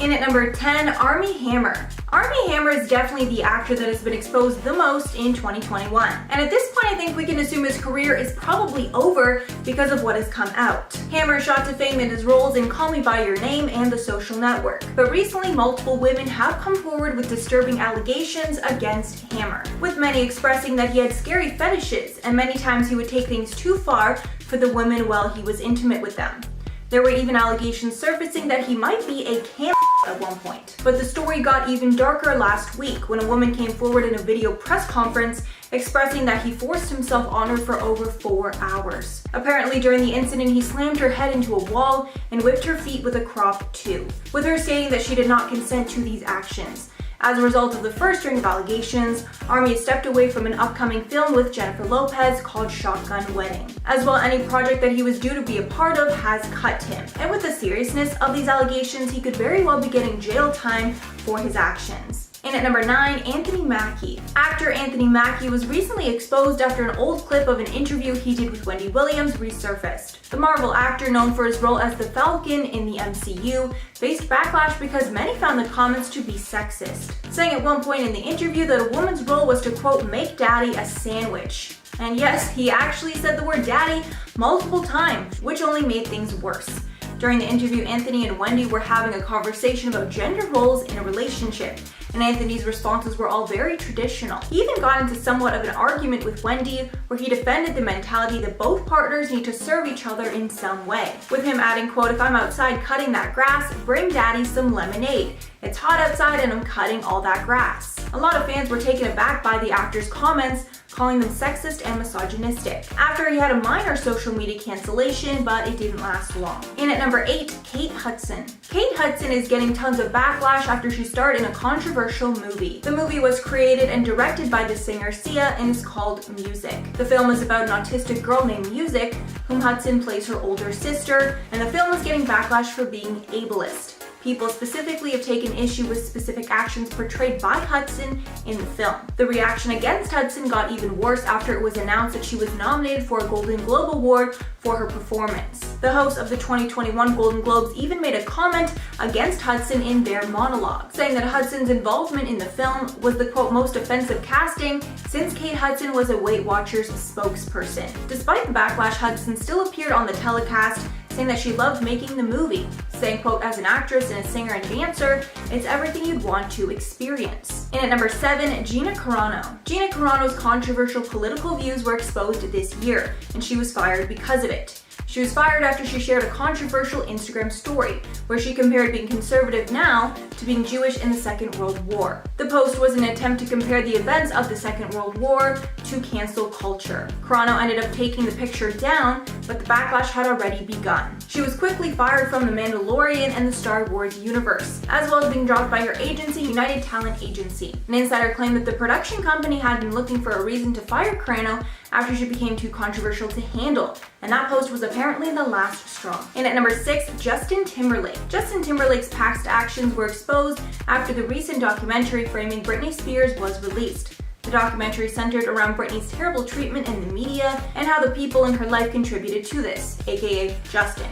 In at number 10, Armie Hammer. Armie Hammer is definitely the actor that has been exposed the most in 2021. And at this point, I think we can assume his career is probably over because of what has come out. Hammer shot to fame in his roles in Call Me By Your Name and The Social Network. But recently, multiple women have come forward with disturbing allegations against Hammer, with many expressing that he had scary fetishes and many times he would take things too far for the women while he was intimate with them. There were even allegations surfacing that he might be a cam at one point. But the story got even darker last week when a woman came forward in a video press conference expressing that he forced himself on her for over 4 hours. Apparently during the incident, he slammed her head into a wall and whipped her feet with a crop too, with her stating that she did not consent to these actions. As a result of the first string of allegations, Armie stepped away from an upcoming film with Jennifer Lopez called Shotgun Wedding. As well, any project that he was due to be a part of has cut him. And with the seriousness of these allegations, he could very well be getting jail time for his actions. In at number 9, Anthony Mackie. Actor Anthony Mackie was recently exposed after an old clip of an interview he did with Wendy Williams resurfaced. The Marvel actor, known for his role as the Falcon in the MCU, faced backlash because many found the comments to be sexist, saying at one point in the interview that a woman's role was to, quote, make daddy a sandwich. And yes, he actually said the word daddy multiple times, which only made things worse. During the interview, Anthony and Wendy were having a conversation about gender roles in a relationship, and Anthony's responses were all very traditional. He even got into somewhat of an argument with Wendy, where he defended the mentality that both partners need to serve each other in some way, with him adding, quote, if I'm outside cutting that grass, bring daddy some lemonade. It's hot outside and I'm cutting all that grass. A lot of fans were taken aback by the actor's comments, calling them sexist and misogynistic, after he had a minor social media cancellation, but it didn't last long. In at number 8, Kate Hudson. Kate Hudson is getting tons of backlash after she starred in a controversial movie. The movie was created and directed by the singer Sia and is called Music. The film is about an autistic girl named Music, whom Hudson plays her older sister, and the film is getting backlash for being ableist. People specifically have taken issue with specific actions portrayed by Hudson in the film. The reaction against Hudson got even worse after it was announced that she was nominated for a Golden Globe Award for her performance. The hosts of the 2021 Golden Globes even made a comment against Hudson in their monologue, saying that Hudson's involvement in the film was the, quote, most offensive casting since Kate Hudson was a Weight Watchers spokesperson. Despite the backlash, Hudson still appeared on the telecast, saying that she loved making the movie, saying, quote, as an actress and a singer and dancer, it's everything you'd want to experience. In at number 7, Gina Carano. Gina Carano's controversial political views were exposed this year, and she was fired because of it. She was fired after she shared a controversial Instagram story where she compared being conservative now to being Jewish in the Second World War. The post was an attempt to compare the events of the Second World War to cancel culture. Carano ended up taking the picture down, but the backlash had already begun. She was quickly fired from The Mandalorian and the Star Wars universe, as well as being dropped by her agency, United Talent Agency. An insider claimed that the production company had been looking for a reason to fire Carano after she became too controversial to handle, and that post was apparently the last straw. And at number 6, Justin Timberlake. Justin Timberlake's past actions were exposed after the recent documentary framing Britney Spears was released. The documentary centered around Britney's terrible treatment in the media and how the people in her life contributed to this, aka Justin.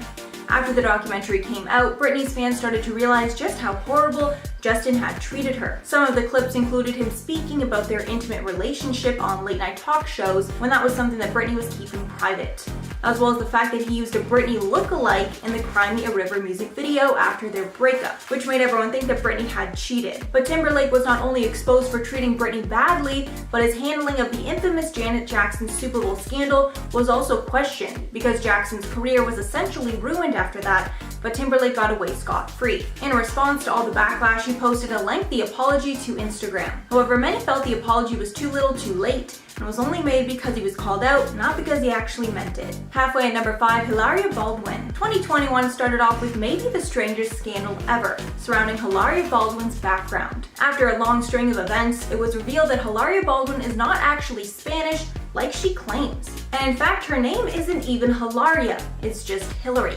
After the documentary came out, Britney's fans started to realize just how horrible Justin had treated her. Some of the clips included him speaking about their intimate relationship on late-night talk shows when that was something that Britney was keeping private, as well as the fact that he used a Britney look-alike in the Cry Me a River music video after their breakup, which made everyone think that Britney had cheated. But Timberlake was not only exposed for treating Britney badly, but his handling of the infamous Janet Jackson Super Bowl scandal was also questioned, because Jackson's career was essentially ruined after that, but Timberlake got away scot-free. In response to all the backlash, he posted a lengthy apology to Instagram. However, many felt the apology was too little too late, and was only made because he was called out, not because he actually meant it. Halfway at number 5, Hilaria Baldwin. 2021 started off with maybe the strangest scandal ever, surrounding Hilaria Baldwin's background. After a long string of events, it was revealed that Hilaria Baldwin is not actually Spanish like she claims. And in fact, her name isn't even Hilaria, it's just Hillary.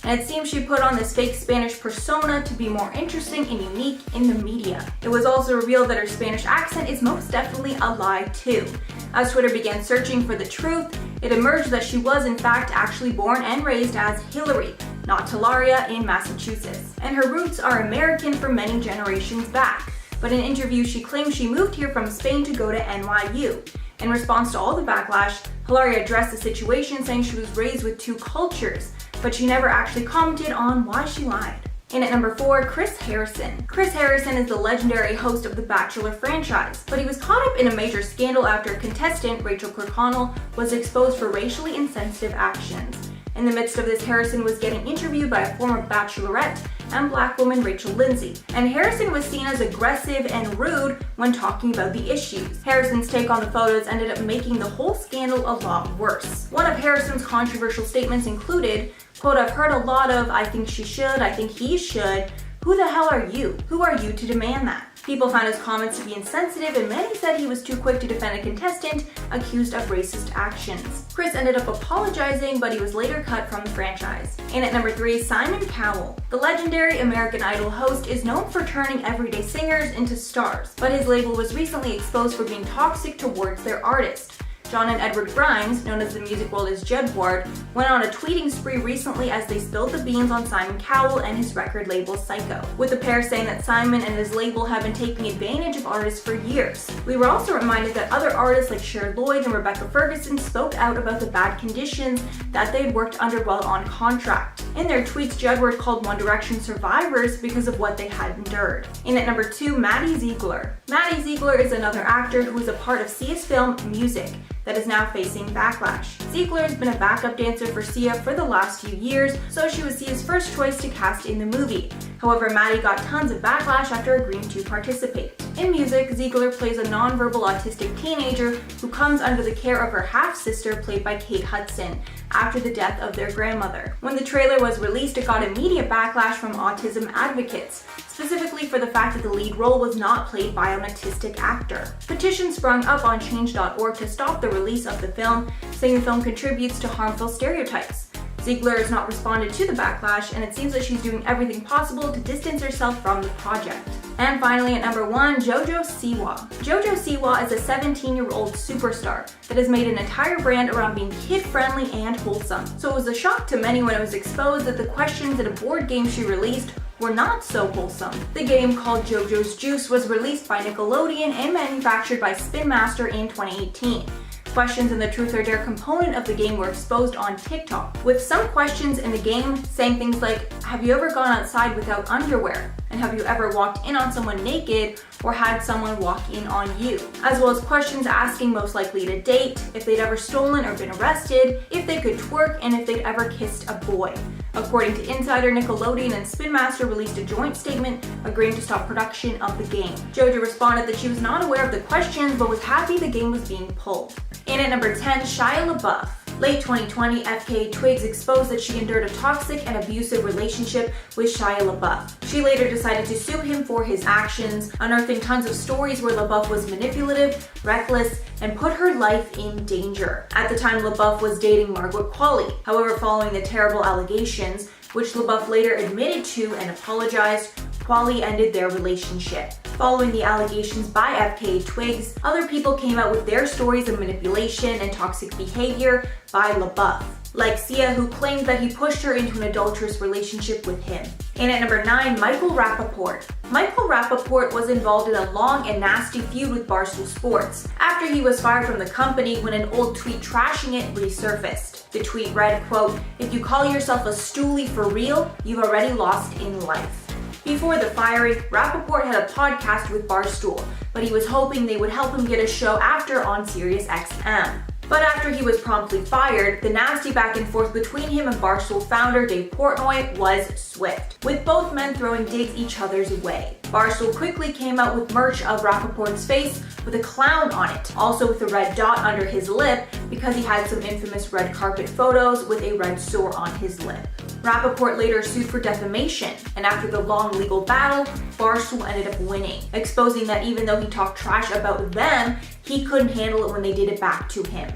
And it seems she put on this fake Spanish persona to be more interesting and unique in the media. It was also revealed that her Spanish accent is most definitely a lie too. As Twitter began searching for the truth, it emerged that she was in fact actually born and raised as Hillary, not Hilaria in Massachusetts. And her roots are American for many generations back. But in an interview, she claims she moved here from Spain to go to NYU. In response to all the backlash, Hilaria addressed the situation, saying she was raised with two cultures, but she never actually commented on why she lied. In at number 4, Chris Harrison. Chris Harrison is the legendary host of the Bachelor franchise, but he was caught up in a major scandal after contestant Rachel Kirkconnell was exposed for racially insensitive actions. In the midst of this, Harrison was getting interviewed by a former bachelorette and black woman Rachel Lindsay, and Harrison was seen as aggressive and rude when talking about the issues. Harrison's take on the photos ended up making the whole scandal a lot worse. One of Harrison's controversial statements included, quote, "I've heard a lot of, I think she should, I think he should. Who the hell are you? Who are you to demand that?" People found his comments to be insensitive, and many said he was too quick to defend a contestant accused of racist actions. Chris ended up apologizing, but he was later cut from the franchise. And at number 3, Simon Cowell. The legendary American Idol host is known for turning everyday singers into stars, but his label was recently exposed for being toxic towards their artist. John and Edward Grimes, known as the music world as Jed Ward, went on a tweeting spree recently as they spilled the beans on Simon Cowell and his record label Psycho, with the pair saying that Simon and his label have been taking advantage of artists for years. We were also reminded that other artists like Cher Lloyd and Rebecca Ferguson spoke out about the bad conditions that they'd worked under while on contract. In their tweets, Jed Ward called One Direction survivors because of what they had endured. In at number 2, Maddie Ziegler. Maddie Ziegler is another actor who is a part of Sia's film Music that is now facing backlash. Ziegler has been a backup dancer for Sia for the last few years, so she was Sia's first choice to cast in the movie. However, Maddie got tons of backlash after agreeing to participate. In Music, Ziegler plays a nonverbal autistic teenager who comes under the care of her half-sister, played by Kate Hudson, after the death of their grandmother. When the trailer was released, it got immediate backlash from autism advocates, specifically for the fact that the lead role was not played by an autistic actor. Petitions sprung up on change.org to stop the release of the film, saying the film contributes to harmful stereotypes. Ziegler has not responded to the backlash, and it seems that she's doing everything possible to distance herself from the project. And finally, at number 1, JoJo Siwa. JoJo Siwa is a 17-year-old superstar that has made an entire brand around being kid-friendly and wholesome. So it was a shock to many when it was exposed that the questions in a board game she released were not so wholesome. The game, called JoJo's Juice, was released by Nickelodeon and manufactured by Spin Master in 2018. Questions in the Truth or Dare component of the game were exposed on TikTok, with some questions in the game saying things like, have you ever gone outside without underwear? And have you ever walked in on someone naked or had someone walk in on you? As well as questions asking most likely to date, if they'd ever stolen or been arrested, if they could twerk, and if they'd ever kissed a boy. According to Insider, Nickelodeon and Spin Master released a joint statement agreeing to stop production of the game. JoJo responded that she was not aware of the questions but was happy the game was being pulled. And at number 10, Shia LaBeouf. Late 2020, FKA Twigs exposed that she endured a toxic and abusive relationship with Shia LaBeouf. She later decided to sue him for his actions, unearthing tons of stories where LaBeouf was manipulative, reckless, and put her life in danger. At the time, LaBeouf was dating Margaret Qualley. However, following the terrible allegations, which LaBeouf later admitted to and apologized, Qualley ended their relationship. Following the allegations by FKA Twigs, other people came out with their stories of manipulation and toxic behavior by LaBeouf, like Sia, who claimed that he pushed her into an adulterous relationship with him. And at number 9, Michael Rapaport. Michael Rapaport was involved in a long and nasty feud with Barstool Sports after he was fired from the company when an old tweet trashing it resurfaced. The tweet read, quote, "If you call yourself a stoolie for real, you've already lost in life." Before the firing, Rapaport had a podcast with Barstool, but he was hoping they would help him get a show after on SiriusXM. But after he was promptly fired, the nasty back and forth between him and Barstool founder Dave Portnoy was swift, with both men throwing digs each other's way. Barstool quickly came out with merch of Rapaport's face with a clown on it, also with a red dot under his lip because he had some infamous red carpet photos with a red sore on his lip. Rapaport later sued for defamation, and after the long legal battle, Barstool ended up winning, exposing that even though he talked trash about them, he couldn't handle it when they did it back to him.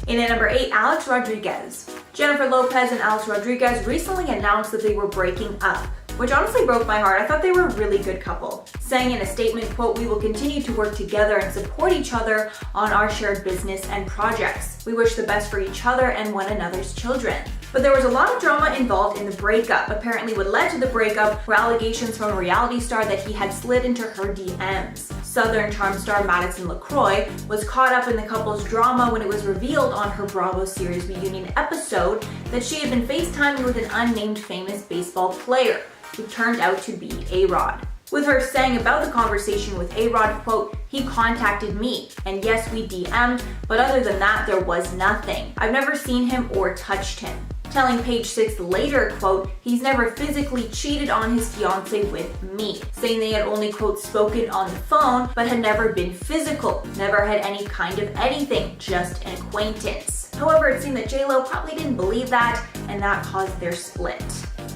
And at number 8, Alex Rodriguez. Jennifer Lopez and Alex Rodriguez recently announced that they were breaking up, which honestly broke my heart. I thought they were a really good couple, saying in a statement, quote, "We will continue to work together and support each other on our shared business and projects. We wish the best for each other and one another's children." But there was a lot of drama involved in the breakup. Apparently what led to the breakup were allegations from a reality star that he had slid into her DMs. Southern Charm star Madison LaCroix was caught up in the couple's drama when it was revealed on her Bravo series reunion episode that she had been FaceTiming with an unnamed famous baseball player, who turned out to be A-Rod. With her saying about the conversation with A-Rod, quote, "He contacted me, and yes, we DM'd, but other than that, there was nothing. I've never seen him or touched him." Telling Page Six later, quote, "He's never physically cheated on his fiancée with me," saying they had only, quote, "spoken on the phone, but had never been physical, never had any kind of anything, just an acquaintance." However, it seemed that J-Lo probably didn't believe that, and that caused their split.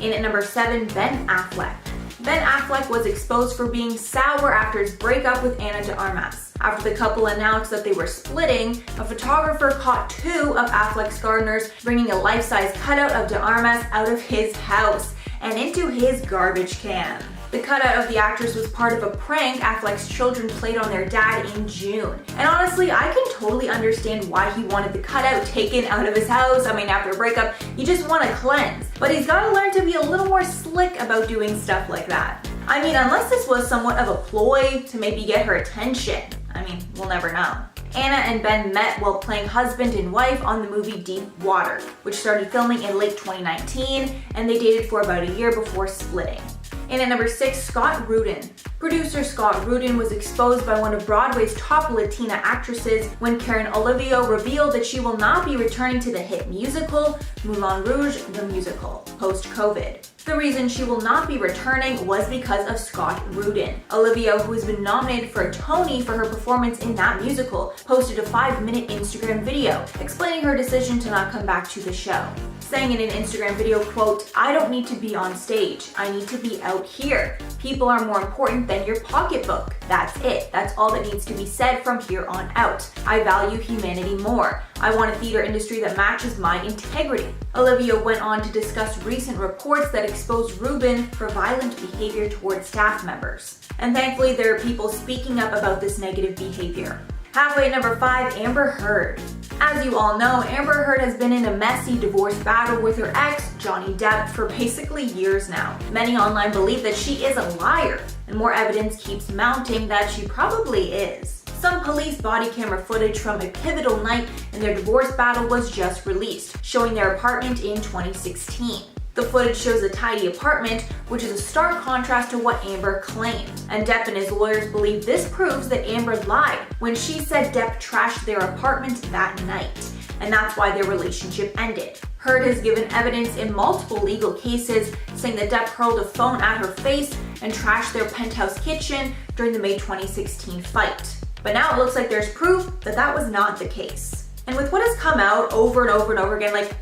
In at number 7, Ben Affleck. Ben Affleck was exposed for being sour after his breakup with Ana de Armas. After the couple announced that they were splitting, a photographer caught 2 of Affleck's gardeners bringing a life-size cutout of de Armas out of his house and into his garbage can. The cutout of the actress was part of a prank Affleck's children played on their dad in June. And honestly, I can totally understand why he wanted the cutout taken out of his house. I mean, after a breakup, you just want to cleanse. But he's got to learn to be a little more slick about doing stuff like that. I mean, unless this was somewhat of a ploy to maybe get her attention. I mean, we'll never know. Anna and Ben met while playing husband and wife on the movie Deep Water, which started filming in late 2019, and they dated for about a year before splitting. And at number 6, Scott Rudin. Producer Scott Rudin was exposed by one of Broadway's top Latina actresses when Karen Olivio revealed that she will not be returning to the hit musical Moulin Rouge the Musical post-COVID. The reason she will not be returning was because of Scott Rudin. Olivia, who has been nominated for a Tony for her performance in that musical, posted a 5-minute Instagram video explaining her decision to not come back to the show. Saying in an Instagram video, quote, "I don't need to be on stage. I need to be out here. People are more important than your pocketbook. That's it. That's all that needs to be said from here on out. I value humanity more. I want a theater industry that matches my integrity." Olivia went on to discuss recent reports that exposed Rubin for violent behavior towards staff members. And thankfully, there are people speaking up about this negative behavior. Halfway at number 5, Amber Heard. As you all know, Amber Heard has been in a messy divorce battle with her ex, Johnny Depp, for basically years now. Many online believe that she is a liar, and more evidence keeps mounting that she probably is. Some police body camera footage from a pivotal night in their divorce battle was just released, showing their apartment in 2016. The footage shows a tidy apartment, which is a stark contrast to what Amber claimed. And Depp and his lawyers believe this proves that Amber lied when she said Depp trashed their apartment that night. And that's why their relationship ended. Heard has given evidence in multiple legal cases, saying that Depp hurled a phone at her face and trashed their penthouse kitchen during the May 2016 fight. But now it looks like there's proof that that was not the case. And with what has come out over and over and over again, like,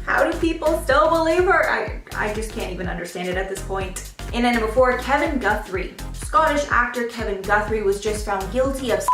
how do people still believe her? I just can't even understand it at this point. And at number 4, Kevin Guthrie. Scottish actor Kevin Guthrie was just found guilty of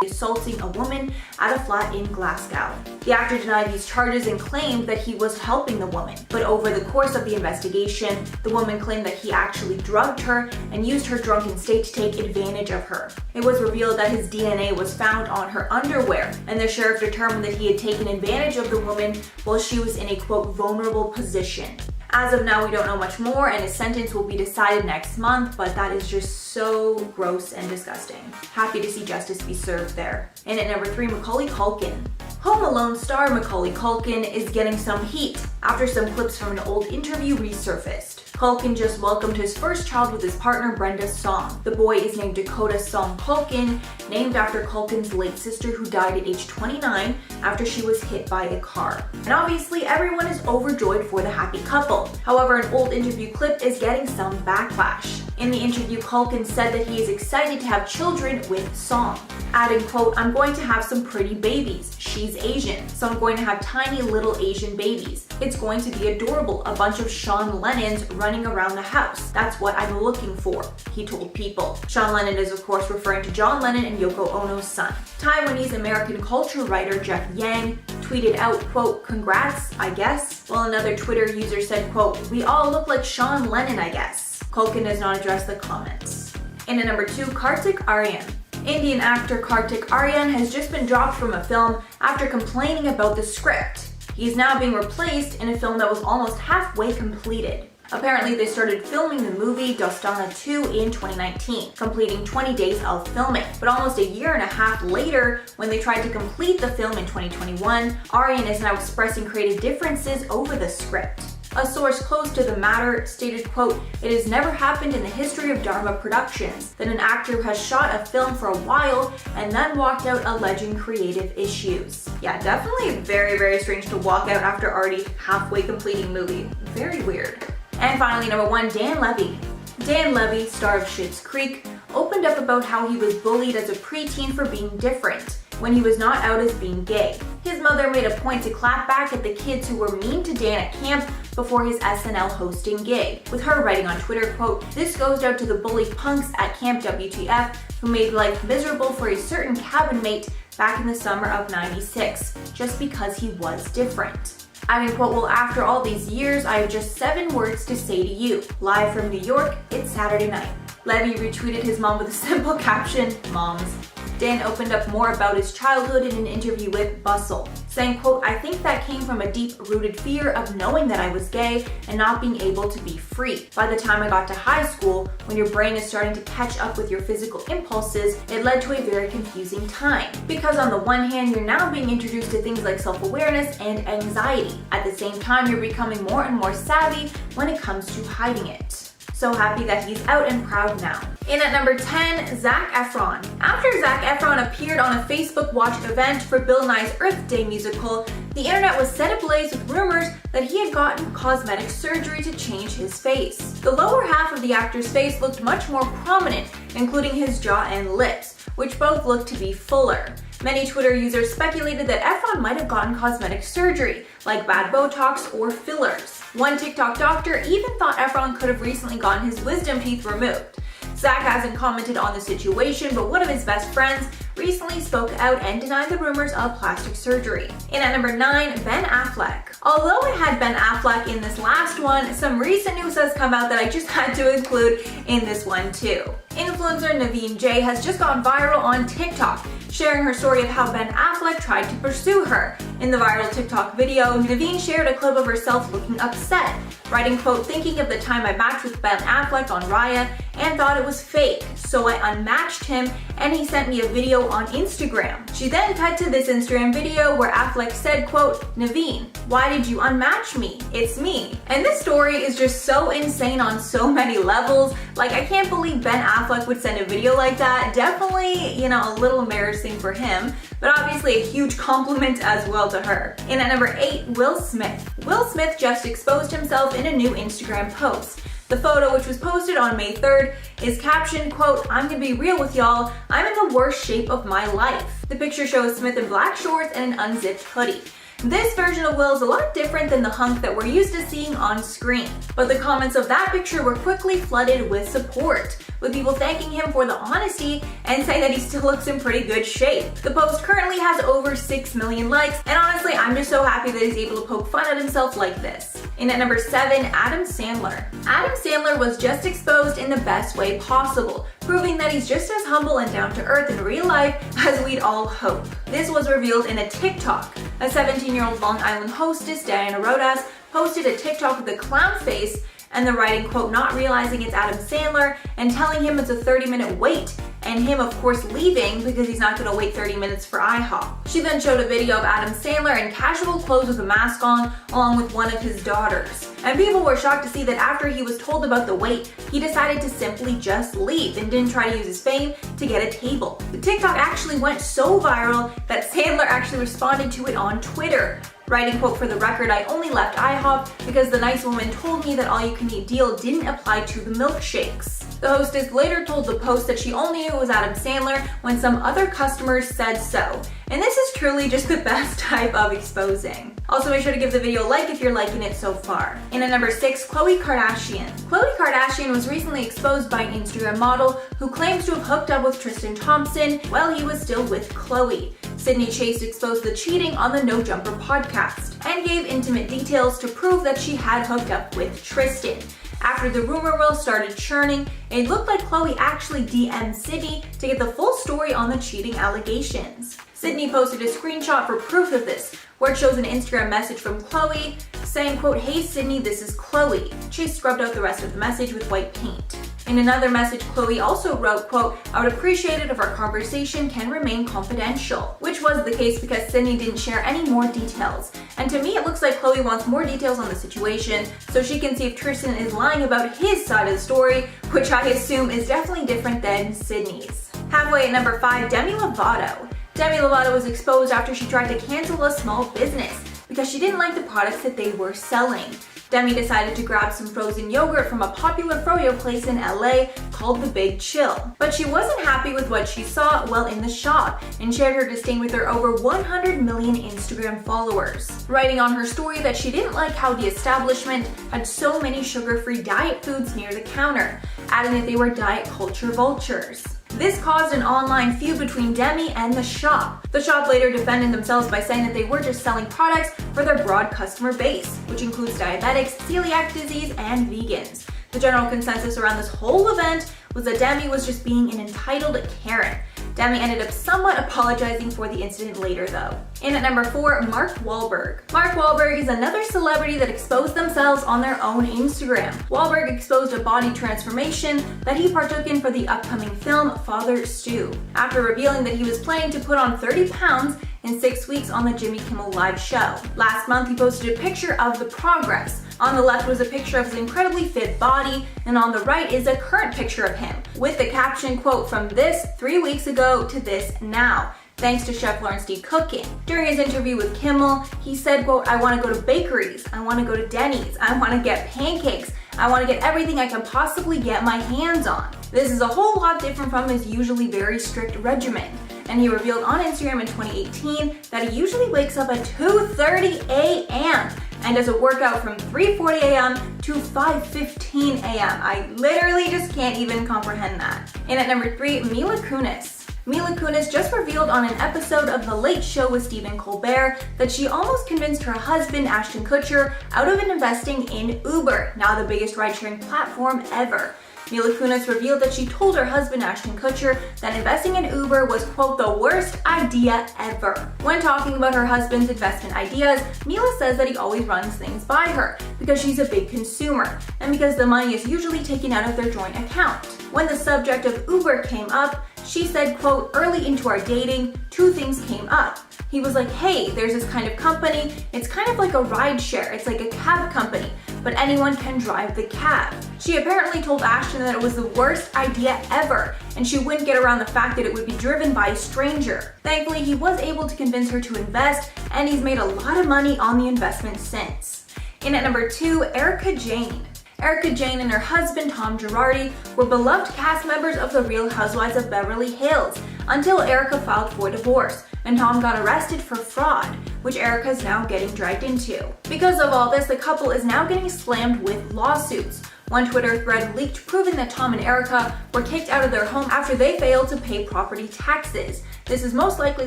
assaulting a woman at a flat in Glasgow. The actor denied these charges and claimed that he was helping the woman. But over the course of the investigation, the woman claimed that he actually drugged her and used her drunken state to take advantage of her. It was revealed that his DNA was found on her underwear, and the sheriff determined that he had taken advantage of the woman while she was in a, quote, vulnerable position. As of now, we don't know much more, and his sentence will be decided next month, but that is just so gross and disgusting. Happy to see justice be served there. And at number 3, Macaulay Culkin. Home Alone star Macaulay Culkin is getting some heat after some clips from an old interview resurfaced. Culkin just welcomed his first child with his partner Brenda Song. The boy is named Dakota Song Culkin, named after Culkin's late sister who died at age 29 after she was hit by a car. And obviously everyone is overjoyed for the happy couple. However, an old interview clip is getting some backlash. In the interview, Culkin said that he is excited to have children with Song, adding, quote, "I'm going to have some pretty babies. She's Asian, so I'm going to have tiny little Asian babies. It's going to be adorable, a bunch of Sean Lennons running around the house. That's what I'm looking for," he told People. Sean Lennon is of course referring to John Lennon and Yoko Ono's son. Taiwanese American culture writer Jeff Yang tweeted out, quote, "Congrats, I guess," while another Twitter user said, quote, "We all look like Sean Lennon, I guess." Culkin does not address the comments. And at number 2, Kartik Aaryan. Indian actor Kartik Aaryan has just been dropped from a film after complaining about the script. He is now being replaced in a film that was almost halfway completed. Apparently, they started filming the movie Dostana 2 in 2019, completing 20 days of filming. But almost a year and a half later, when they tried to complete the film in 2021, Aryan is now expressing creative differences over the script. A source close to the matter stated, quote, "It has never happened in the history of Dharma Productions that an actor has shot a film for a while and then walked out alleging creative issues." Yeah, definitely very, very strange to walk out after already halfway completing movie. Very weird. And finally, number 1, Dan Levy. Dan Levy, star of Schitt's Creek, opened up about how he was bullied as a preteen for being different when he was not out as being gay. His mother made a point to clap back at the kids who were mean to Dan at camp before his SNL hosting gig, with her writing on Twitter, quote, "This goes out to the bully punks at Camp WTF who made life miserable for a certain cabin mate back in the summer of '96, just because he was different." Adding, quote, "Well, after all these years, I have just 7 words to say to you. Live from New York, it's Saturday night." Levy retweeted his mom with a simple caption, "Moms." Dan opened up more about his childhood in an interview with Bustle, saying, quote, "I think that came from a deep-rooted fear of knowing that I was gay and not being able to be free. By the time I got to high school, when your brain is starting to catch up with your physical impulses, it led to a very confusing time. Because on the one hand, you're now being introduced to things like self-awareness and anxiety. At the same time, you're becoming more and more savvy when it comes to hiding it." So happy that he's out and proud now. In at number 10, Zac Efron. After Zac Efron appeared on a Facebook Watch event for Bill Nye's Earth Day musical, the internet was set ablaze with rumors that he had gotten cosmetic surgery to change his face. The lower half of the actor's face looked much more prominent, including his jaw and lips, which both looked to be fuller. Many Twitter users speculated that Efron might have gotten cosmetic surgery, like bad Botox or fillers. One TikTok doctor even thought Efron could have recently gotten his wisdom teeth removed. Zac hasn't commented on the situation, but one of his best friends recently spoke out and denied the rumors of plastic surgery. In at number 9, Ben Affleck. Although I had Ben Affleck in this last one, some recent news has come out that I just had to include in this one too. Influencer Naveen J has just gone viral on TikTok, sharing her story of how Ben Affleck tried to pursue her. In the viral TikTok video, Naveen shared a clip of herself looking upset, writing, quote, "Thinking of the time I matched with Ben Affleck on Raya and thought it was fake, so I unmatched him and he sent me a video on Instagram." She then cut to this Instagram video where Affleck said, quote, "Naveen, why did you unmatch me? It's me." And this story is just so insane on so many levels. Like, I can't believe Ben Affleck would send a video like that. Definitely, a little embarrassing for him, but obviously a huge compliment as well to her. In at number 8, Will Smith. Will Smith just exposed himself in a new Instagram post. The photo, which was posted on May 3rd, is captioned, quote, "I'm gonna be real with y'all, I'm in the worst shape of my life." The picture shows Smith in black shorts and an unzipped hoodie. This version of Will is a lot different than the hunk that we're used to seeing on screen. But the comments of that picture were quickly flooded with support, with people thanking him for the honesty and saying that he still looks in pretty good shape. The post currently has over 6 million likes, and honestly, I'm just so happy that he's able to poke fun at himself like this. In at number 7, Adam Sandler. Adam Sandler was just exposed in the best way possible, proving that he's just as humble and down to earth in real life as we'd all hope. This was revealed in a TikTok. A 17-year-old Long Island hostess, Diana Rodas, posted a TikTok with a clown face and the writing, quote, "Not realizing it's Adam Sandler and telling him it's a 30-minute wait," and him, of course, leaving because he's not going to wait 30 minutes for IHOP. She then showed a video of Adam Sandler in casual clothes with a mask on, along with one of his daughters. And people were shocked to see that after he was told about the wait, he decided to simply just leave and didn't try to use his fame to get a table. The TikTok actually went so viral that Sandler actually responded to it on Twitter, writing, quote, "For the record, I only left IHOP because the nice woman told me that all-you-can-eat deal didn't apply to the milkshakes." The hostess later told the Post that she only knew it was Adam Sandler when some other customers said so. And this is truly just the best type of exposing. Also, make sure to give the video a like if you're liking it so far. In at number 6, Khloe Kardashian. Khloe Kardashian was recently exposed by an Instagram model who claims to have hooked up with Tristan Thompson while he was still with Khloe. Sydney Chase exposed the cheating on the No Jumper podcast and gave intimate details to prove that she had hooked up with Tristan. After the rumor mill started churning, it looked like Khloe actually DM'd Sydney to get the full story on the cheating allegations. Sydney posted a screenshot for proof of this, where it shows an Instagram message from Khloe saying, quote, "Hey Sydney, this is Khloe." She scrubbed out the rest of the message with white paint. In another message, Khloe also wrote, quote, "I would appreciate it if our conversation can remain confidential," which was the case because Sydney didn't share any more details. And to me, it looks like Khloe wants more details on the situation so she can see if Tristan is lying about his side of the story, which I assume is definitely different than Sydney's. Halfway at number 5, Demi Lovato. Demi Lovato was exposed after she tried to cancel a small business because she didn't like the products that they were selling. Demi decided to grab some frozen yogurt from a popular froyo place in LA called The Big Chill. But she wasn't happy with what she saw while in the shop and shared her disdain with her over 100 million Instagram followers, writing on her story that she didn't like how the establishment had so many sugar-free diet foods near the counter, adding that they were diet culture vultures. This caused an online feud between Demi and the shop. The shop later defended themselves by saying that they were just selling products for their broad customer base, which includes diabetics, celiac disease, and vegans. The general consensus around this whole event was that Demi was just being an entitled Karen. Demi ended up somewhat apologizing for the incident later though. And at number 4, Mark Wahlberg. Mark Wahlberg is another celebrity that exposed themselves on their own Instagram. Wahlberg exposed a body transformation that he partook in for the upcoming film Father Stu, after revealing that he was planning to put on 30 pounds in 6 weeks on the Jimmy Kimmel Live show. Last month, he posted a picture of the progress. On the left was a picture of his incredibly fit body, and on the right is a current picture of him, with the caption, quote, "From this 3 weeks ago to this now, thanks to Chef Lawrence D. Cooking." During his interview with Kimmel, he said, quote, "I want to go to bakeries, I want to go to Denny's, I want to get pancakes, I want to get everything I can possibly get my hands on." This is a whole lot different from his usually very strict regimen. And he revealed on Instagram in 2018 that he usually wakes up at 2:30 a.m. and does a workout from 3:40 a.m. to 5:15 a.m. I literally just can't even comprehend that. And at number 3, Mila Kunis. Mila Kunis just revealed on an episode of The Late Show with Stephen Colbert that she almost convinced her husband, Ashton Kutcher, out of investing in Uber, now the biggest ride-sharing platform ever. Mila Kunis revealed that she told her husband, Ashton Kutcher, that investing in Uber was, quote, "the worst idea ever." When talking about her husband's investment ideas, Mila says that he always runs things by her because she's a big consumer and because the money is usually taken out of their joint account. When the subject of Uber came up, she said, quote, "Early into our dating, 2 things came up. He was like, hey, there's this kind of company. It's kind of like a ride share. It's like a cab company, but anyone can drive the cab." She apparently told Ashton that it was the worst idea ever, and she wouldn't get around the fact that it would be driven by a stranger. Thankfully, he was able to convince her to invest, and he's made a lot of money on the investment since. And at number 2, Erika Jayne. Erika Jayne and her husband, Tom Girardi, were beloved cast members of The Real Housewives of Beverly Hills until Erika filed for divorce and Tom got arrested for fraud, which Erika is now getting dragged into. Because of all this, the couple is now getting slammed with lawsuits. One Twitter thread leaked proving that Tom and Erika were kicked out of their home after they failed to pay property taxes. This is most likely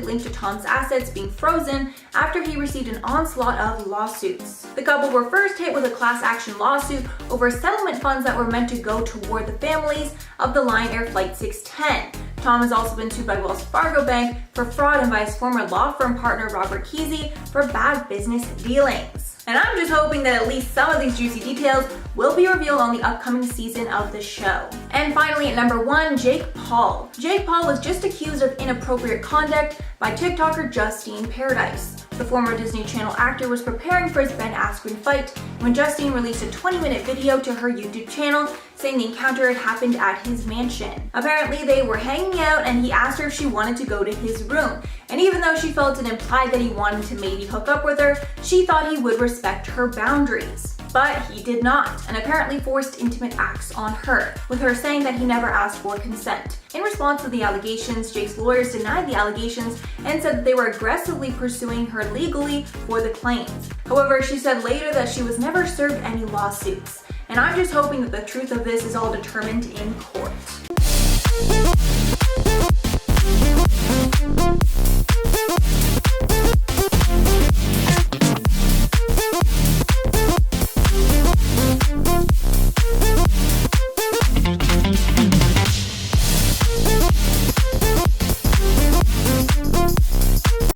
linked to Tom's assets being frozen after he received an onslaught of lawsuits. The couple were first hit with a class action lawsuit over settlement funds that were meant to go toward the families of the Lion Air Flight 610. Tom has also been sued by Wells Fargo Bank for fraud and by his former law firm partner Robert Kesey for bad business dealings. And I'm just hoping that at least some of these juicy details will be revealed on the upcoming season of the show. And finally, at number 1, Jake Paul. Jake Paul was just accused of inappropriate conduct by TikToker Justine Paradise. The former Disney Channel actor was preparing for his Ben Askren fight when Justine released a 20-minute video to her YouTube channel saying the encounter had happened at his mansion. Apparently, they were hanging out and he asked her if she wanted to go to his room. And even though she felt it implied that he wanted to maybe hook up with her, she thought he would respect her boundaries. But he did not, and apparently forced intimate acts on her, with her saying that he never asked for consent. In response to the allegations, Jake's lawyers denied the allegations and said that they were aggressively pursuing her legally for the claims. However, she said later that she was never served any lawsuits. And I'm just hoping that the truth of this is all determined in court.